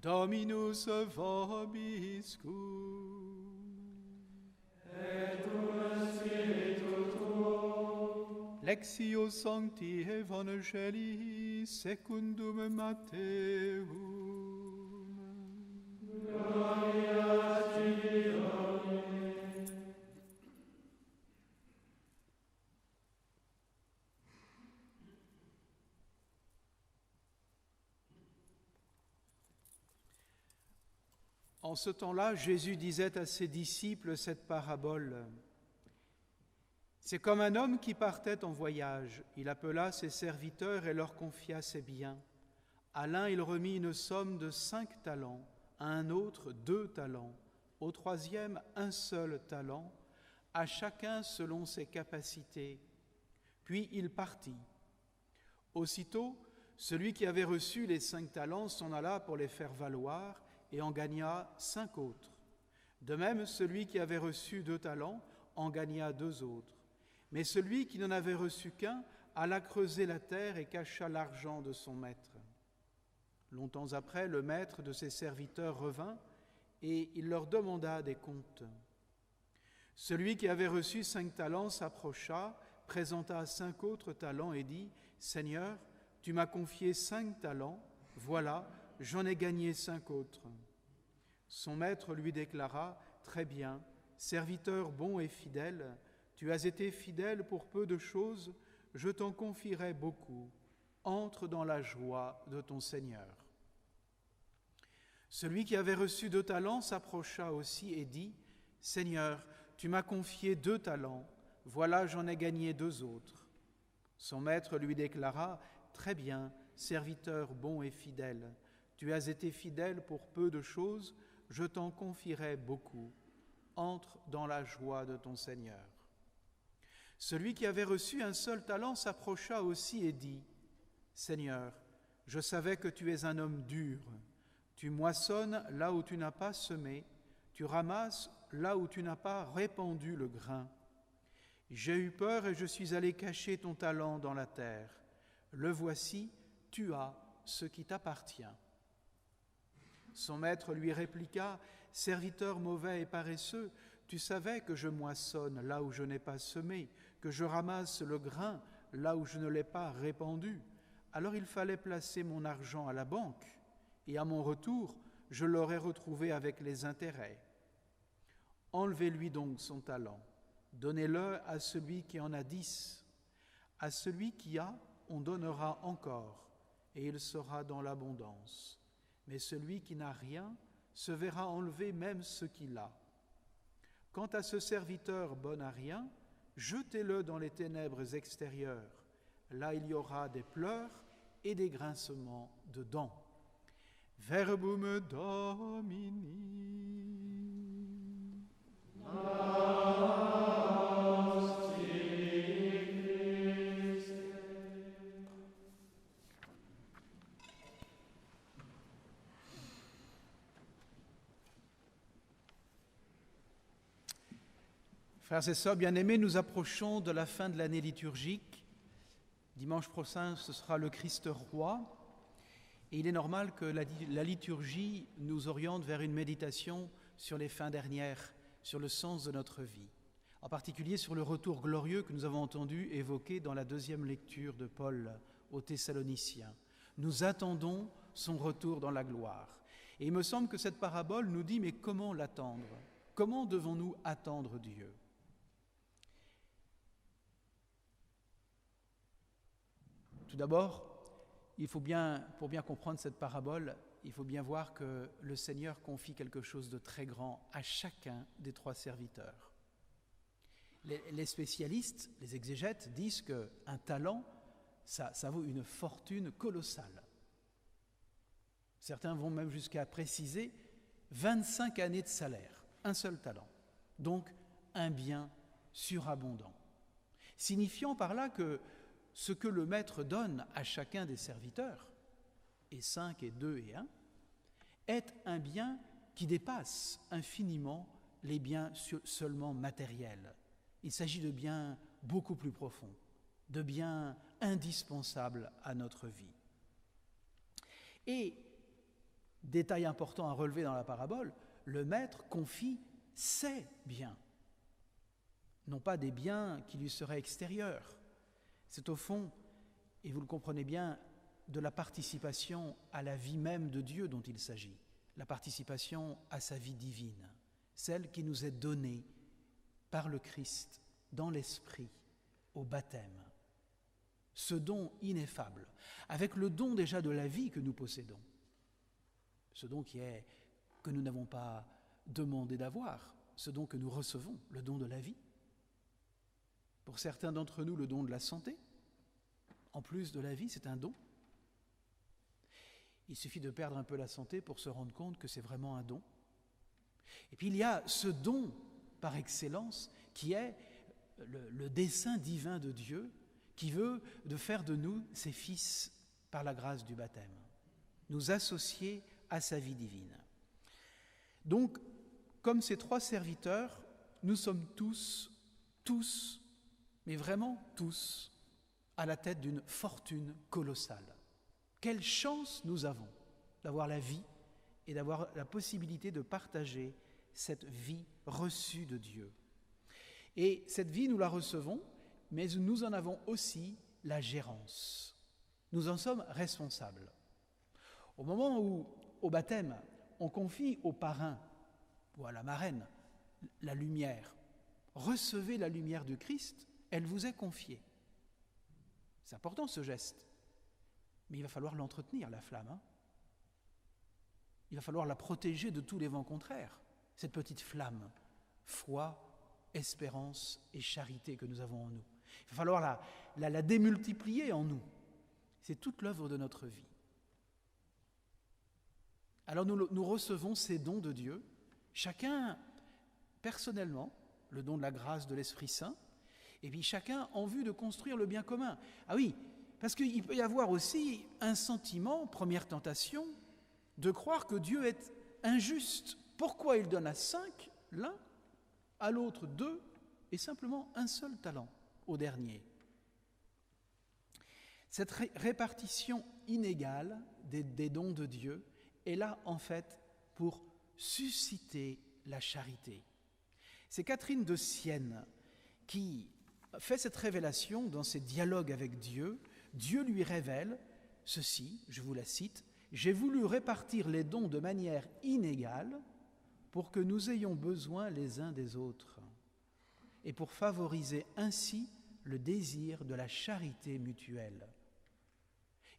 Dominus vobiscum. Et cum spiritu tuo. Lectio Sancti Evangelii secundum Matteum. Gloria a Dei. En ce temps-là, Jésus disait à ses disciples cette parabole. C'est comme un homme qui partait en voyage. Il appela ses serviteurs et leur confia ses biens. À l'un, il remit une somme de 5 talents, à un autre 2 talents, au troisième 1 seul talent, à chacun selon ses capacités. Puis il partit. Aussitôt, celui qui avait reçu les 5 talents s'en alla pour les faire valoir et en gagna 5 autres. De même, celui qui avait reçu 2 talents en gagna 2 autres. Mais celui qui n'en avait reçu qu'un alla creuser la terre et cacha l'argent de son maître. Longtemps après, le maître de ses serviteurs revint et il leur demanda des comptes. Celui qui avait reçu 5 talents s'approcha, présenta 5 autres talents et dit « Seigneur, tu m'as confié 5 talents, voilà, j'en ai gagné 5 autres. » Son maître lui déclara « Très bien, serviteur bon et fidèle, tu as été fidèle pour peu de choses, je t'en confierai beaucoup. Entre dans la joie de ton Seigneur. » Celui qui avait reçu 2 talents s'approcha aussi et dit « Seigneur, tu m'as confié 2 talents, voilà, j'en ai gagné 2 autres. » Son maître lui déclara « Très bien, serviteur bon et fidèle, tu as été fidèle pour peu de choses, je t'en confierai beaucoup. Entre dans la joie de ton Seigneur. » Celui qui avait reçu 1 seul talent s'approcha aussi et dit « Seigneur, je savais que tu es un homme dur. Tu moissonnes là où tu n'as pas semé, tu ramasses là où tu n'as pas répandu le grain. J'ai eu peur et je suis allé cacher ton talent dans la terre. Le voici, tu as ce qui t'appartient. » Son maître lui répliqua « Serviteur mauvais et paresseux, tu savais que je moissonne là où je n'ai pas semé, que je ramasse le grain là où je ne l'ai pas répandu. Alors il fallait placer mon argent à la banque, et à mon retour, je l'aurais retrouvé avec les intérêts. Enlevez-lui donc son talent, donnez-le à celui qui en a 10. À celui qui a, on donnera encore, et il sera dans l'abondance. Mais celui qui n'a rien se verra enlever même ce qu'il a. Quant à ce serviteur bon à rien, jetez-le dans les ténèbres extérieures. Là, il y aura des pleurs et des grincements de dents. Verbum Domini. Frères et sœurs bien-aimés, nous approchons de la fin de l'année liturgique. Dimanche prochain, ce sera le Christ roi. Et il est normal que la liturgie nous oriente vers une méditation sur les fins dernières, sur le sens de notre vie. En particulier sur le retour glorieux que nous avons entendu évoquer dans la 2e lecture de Paul aux Thessaloniciens. Nous attendons son retour dans la gloire. Et il me semble que cette parabole nous dit, mais comment l'attendre ? Comment devons-nous attendre Dieu ? Tout d'abord, pour bien comprendre cette parabole, il faut bien voir que le Seigneur confie quelque chose de très grand à chacun des 3 serviteurs. Les spécialistes, les exégètes, disent qu'un talent, ça vaut une fortune colossale. Certains vont même jusqu'à préciser 25 années de salaire, un seul talent. Donc, un bien surabondant. Signifiant par là que ce que le maître donne à chacun des serviteurs, et 5 et 2 et 1, est un bien qui dépasse infiniment les biens seulement matériels. Il s'agit de biens beaucoup plus profonds. de biens indispensables à notre vie. Et, détail important à relever dans la parabole, le maître confie ses biens, non pas des biens qui lui seraient extérieurs. C'est au fond, et vous le comprenez bien, de la participation à la vie même de Dieu dont il s'agit, la participation à sa vie divine, celle qui nous est donnée par le Christ dans l'Esprit au baptême. Ce don ineffable, avec le don déjà de la vie que nous possédons, ce don que nous n'avons pas demandé d'avoir, ce don que nous recevons, le don de la vie. Pour certains d'entre nous, le don de la santé, en plus de la vie, c'est un don. Il suffit de perdre un peu la santé pour se rendre compte que c'est vraiment un don. Et puis il y a ce don par excellence qui est le dessein divin de Dieu qui veut de faire de nous ses fils par la grâce du baptême, nous associer à sa vie divine. Donc, comme ces trois serviteurs, nous sommes tous, mais vraiment tous, à la tête d'une fortune colossale. Quelle chance nous avons d'avoir la vie et d'avoir la possibilité de partager cette vie reçue de Dieu. Et cette vie, nous la recevons, mais nous en avons aussi la gérance. Nous en sommes responsables. Au moment où, au baptême, on confie au parrain ou à la marraine la lumière, recevez la lumière du Christ, elle vous est confiée. C'est important ce geste, mais il va falloir l'entretenir, la flamme. Hein. Il va falloir la protéger de tous les vents contraires, cette petite flamme, foi, espérance et charité que nous avons en nous. Il va falloir la démultiplier en nous. C'est toute l'œuvre de notre vie. Alors nous recevons ces dons de Dieu, chacun personnellement, le don de la grâce de l'Esprit Saint, et puis chacun en vue de construire le bien commun. Ah oui, parce qu'il peut y avoir aussi un sentiment, première tentation, de croire que Dieu est injuste. Pourquoi il donne à 5 l'un, à l'autre 2, et simplement un seul talent au dernier? Cette répartition inégale des dons de Dieu est là, en fait, pour susciter la charité. C'est Catherine de Sienne qui fait cette révélation dans ses dialogues avec Dieu. Dieu lui révèle ceci, je vous la cite, « J'ai voulu répartir les dons de manière inégale pour que nous ayons besoin les uns des autres et pour favoriser ainsi le désir de la charité mutuelle. »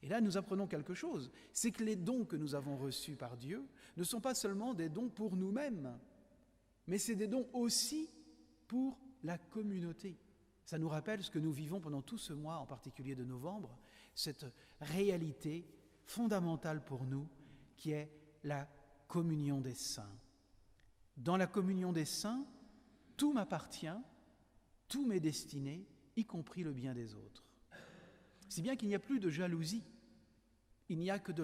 Et là, nous apprenons quelque chose, c'est que les dons que nous avons reçus par Dieu ne sont pas seulement des dons pour nous-mêmes, mais c'est des dons aussi pour la communauté. Ça nous rappelle ce que nous vivons pendant tout ce mois, en particulier de novembre, cette réalité fondamentale pour nous, qui est la communion des saints. Dans la communion des saints, tout m'appartient, tout m'est destiné, y compris le bien des autres. Si bien qu'il n'y a plus de jalousie, il n'y a que de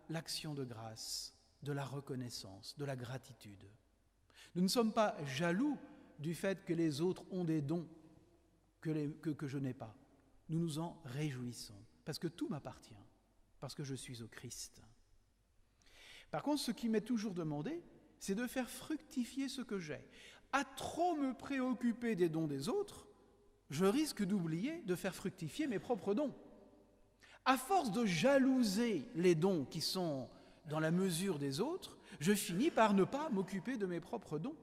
l'action de grâce, de la reconnaissance, de la gratitude. Nous ne sommes pas jaloux du fait que les autres ont des dons que je n'ai pas. Nous nous en réjouissons, parce que tout m'appartient, parce que je suis au Christ. Par contre, ce qui m'est toujours demandé, c'est de faire fructifier ce que j'ai. À trop me préoccuper des dons des autres, je risque d'oublier de faire fructifier mes propres dons. À force de jalouser les dons qui sont dans la mesure des autres, je finis par ne pas m'occuper de mes propres dons.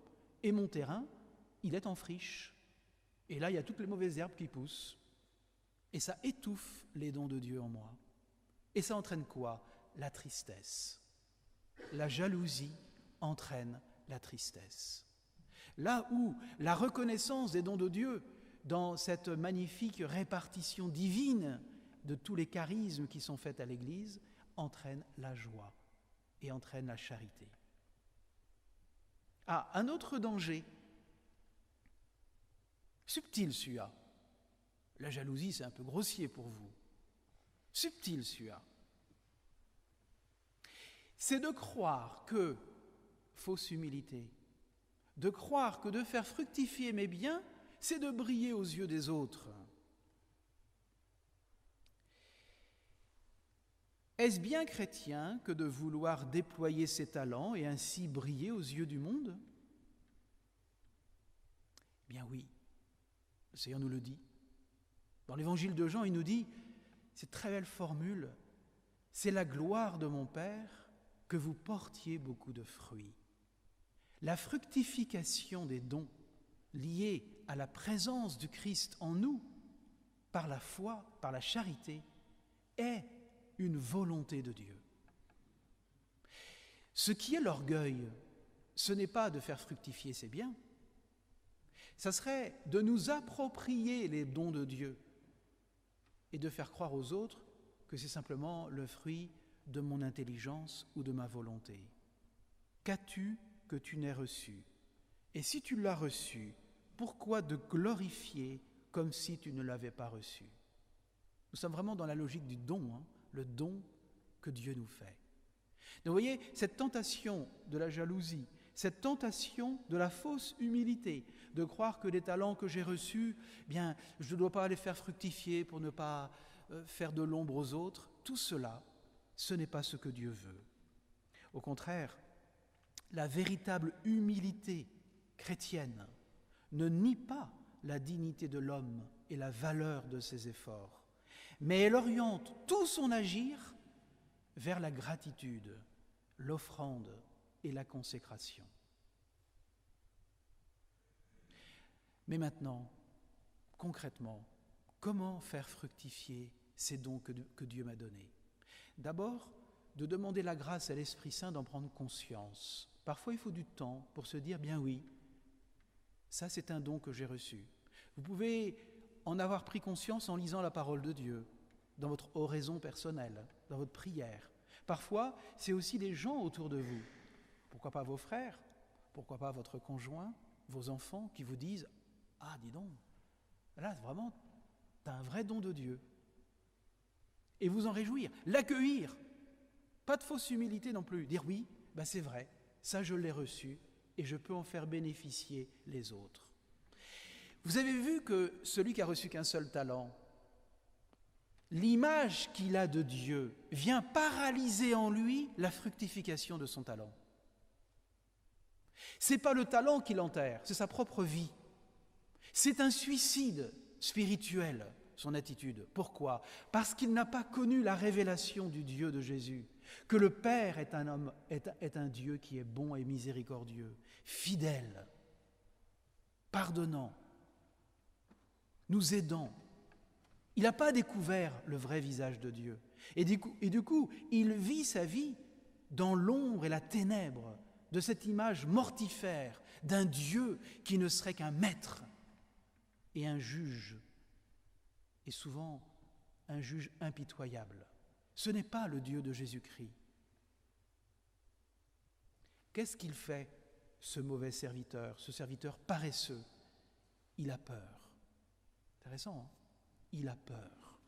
Et mon terrain, il est en friche. Et là, il y a toutes les mauvaises herbes qui poussent. Et ça étouffe les dons de Dieu en moi. Et ça entraîne quoi? La tristesse. La jalousie entraîne la tristesse. Là où la reconnaissance des dons de Dieu, dans cette magnifique répartition divine de tous les charismes qui sont faits à l'Église, entraîne la joie et entraîne la charité. Ah, un autre danger, subtil celui-là. La jalousie, c'est un peu grossier pour vous. Subtil celui-là. C'est de croire que, fausse humilité, de croire que de faire fructifier mes biens, c'est de briller aux yeux des autres. Est-ce bien chrétien que de vouloir déployer ses talents et ainsi briller aux yeux du monde? Eh bien oui, le Seigneur nous le dit. Dans l'évangile de Jean, il nous dit, cette très belle formule, c'est la gloire de mon Père que vous portiez beaucoup de fruits. La fructification des dons liés à la présence du Christ en nous, par la foi, par la charité, est une volonté de Dieu. Ce qui est l'orgueil, ce n'est pas de faire fructifier ses biens, ça serait de nous approprier les dons de Dieu et de faire croire aux autres que c'est simplement le fruit de mon intelligence ou de ma volonté. Qu'as-tu que tu n'aies reçu? Et si tu l'as reçu, pourquoi de glorifier comme si tu ne l'avais pas reçu? Nous sommes vraiment dans la logique du don, le don que Dieu nous fait. Donc vous voyez, cette tentation de la jalousie, cette tentation de la fausse humilité, de croire que les talents que j'ai reçus, bien, je ne dois pas les faire fructifier pour ne pas faire de l'ombre aux autres, tout cela, ce n'est pas ce que Dieu veut. Au contraire, la véritable humilité chrétienne ne nie pas la dignité de l'homme et la valeur de ses efforts, mais elle oriente tout son agir vers la gratitude, l'offrande et la consécration. Mais maintenant, concrètement, comment faire fructifier ces dons que Dieu m'a donnés? D'abord, de demander la grâce à l'Esprit Saint d'en prendre conscience. Parfois, il faut du temps pour se dire, bien oui, ça c'est un don que j'ai reçu. Vous pouvez en avoir pris conscience en lisant la parole de Dieu, dans votre oraison personnelle, dans votre prière. Parfois, c'est aussi les gens autour de vous. Pourquoi pas vos frères? Pourquoi pas votre conjoint, vos enfants qui vous disent « Ah, dis donc, là, vraiment, tu as un vrai don de Dieu. » Et vous en réjouir, l'accueillir. Pas de fausse humilité non plus. Dire « Oui, ben c'est vrai, ça je l'ai reçu et je peux en faire bénéficier les autres. » Vous avez vu que celui qui a reçu qu'un seul talent, l'image qu'il a de Dieu vient paralyser en lui la fructification de son talent. Ce n'est pas le talent qui l'enterre, c'est sa propre vie. C'est un suicide spirituel, son attitude. Pourquoi? Parce qu'il n'a pas connu la révélation du Dieu de Jésus, que le Père est un Dieu qui est bon et miséricordieux, fidèle, pardonnant, nous aidant. Il n'a pas découvert le vrai visage de Dieu. Et du coup, il vit sa vie dans l'ombre et la ténèbre de cette image mortifère d'un Dieu qui ne serait qu'un maître et un juge, et souvent un juge impitoyable. Ce n'est pas le Dieu de Jésus-Christ. Qu'est-ce qu'il fait, ce mauvais serviteur, ce serviteur paresseux? Il a peur. Intéressant, hein? Il a peur.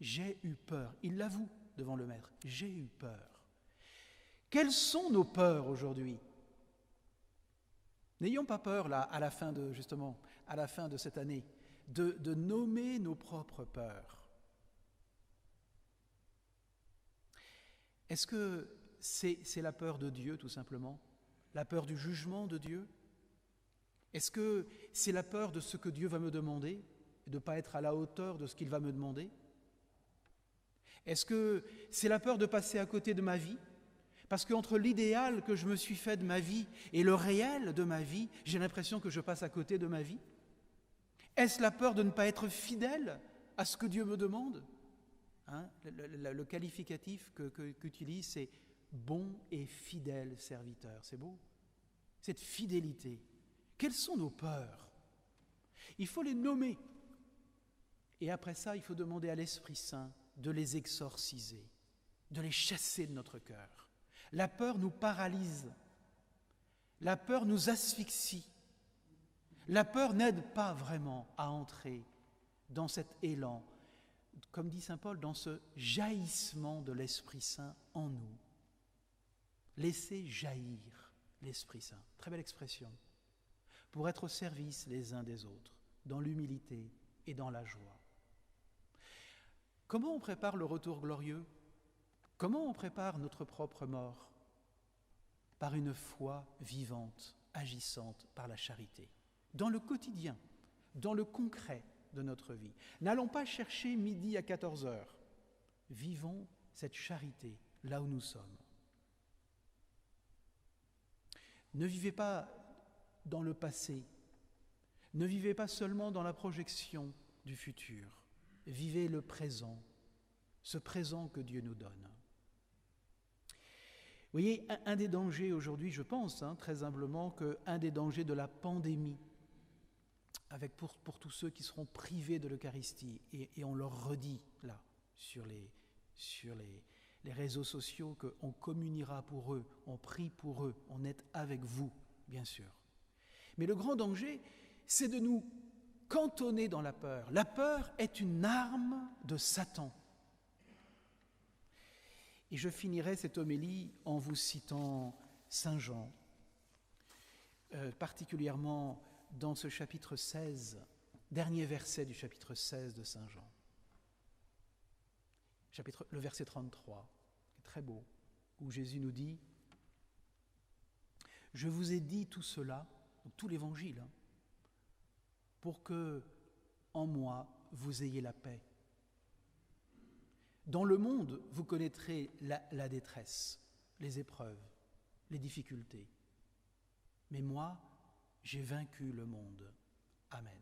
J'ai eu peur. Il l'avoue devant le maître. J'ai eu peur. Quelles sont nos peurs aujourd'hui? N'ayons pas peur, là, à la fin de cette année, de nommer nos propres peurs. Est-ce que c'est la peur de Dieu, tout simplement? La peur du jugement de Dieu? Est-ce que c'est la peur de ce que Dieu va me demander, et de ne pas être à la hauteur de ce qu'il va me demander? Est-ce que c'est la peur de passer à côté de ma vie? Parce qu'entre l'idéal que je me suis fait de ma vie et le réel de ma vie, j'ai l'impression que je passe à côté de ma vie. Est-ce la peur de ne pas être fidèle à ce que Dieu me demande? Le qualificatif qu'utilise, c'est « bon et fidèle serviteur ». C'est beau. Cette fidélité. Quelles sont nos peurs? Il faut les nommer. Et après ça, il faut demander à l'Esprit Saint de les exorciser, de les chasser de notre cœur. La peur nous paralyse. La peur nous asphyxie. La peur n'aide pas vraiment à entrer dans cet élan, comme dit saint Paul, dans ce jaillissement de l'Esprit Saint en nous. Laissez jaillir l'Esprit Saint. Très belle expression. Pour être au service les uns des autres, dans l'humilité et dans la joie. Comment on prépare le retour glorieux? Comment on prépare notre propre mort? Par une foi vivante, agissante par la charité, dans le quotidien, dans le concret de notre vie. N'allons pas chercher midi à 14h. Vivons cette charité là où nous sommes. Ne vivez pas dans le passé. Ne vivez pas seulement dans la projection du futur. Vivez le présent, ce présent que Dieu nous donne. Vous voyez, un des dangers aujourd'hui, je pense, très humblement, qu'un des dangers de la pandémie, avec pour tous ceux qui seront privés de l'Eucharistie, et on leur redit là, sur les réseaux sociaux, qu'on communiera pour eux, on prie pour eux, on est avec vous, bien sûr. Mais le grand danger, c'est de nous cantonner dans la peur. La peur est une arme de Satan. Et je finirai cette homélie en vous citant Saint Jean, particulièrement dans ce chapitre 16, dernier verset du chapitre 16 de Saint Jean. Le verset 33, qui est très beau, où Jésus nous dit « Je vous ai dit tout cela, donc tout l'Évangile, pour que, en moi, vous ayez la paix. Dans le monde, vous connaîtrez la détresse, les épreuves, les difficultés. Mais moi, j'ai vaincu le monde. Amen. »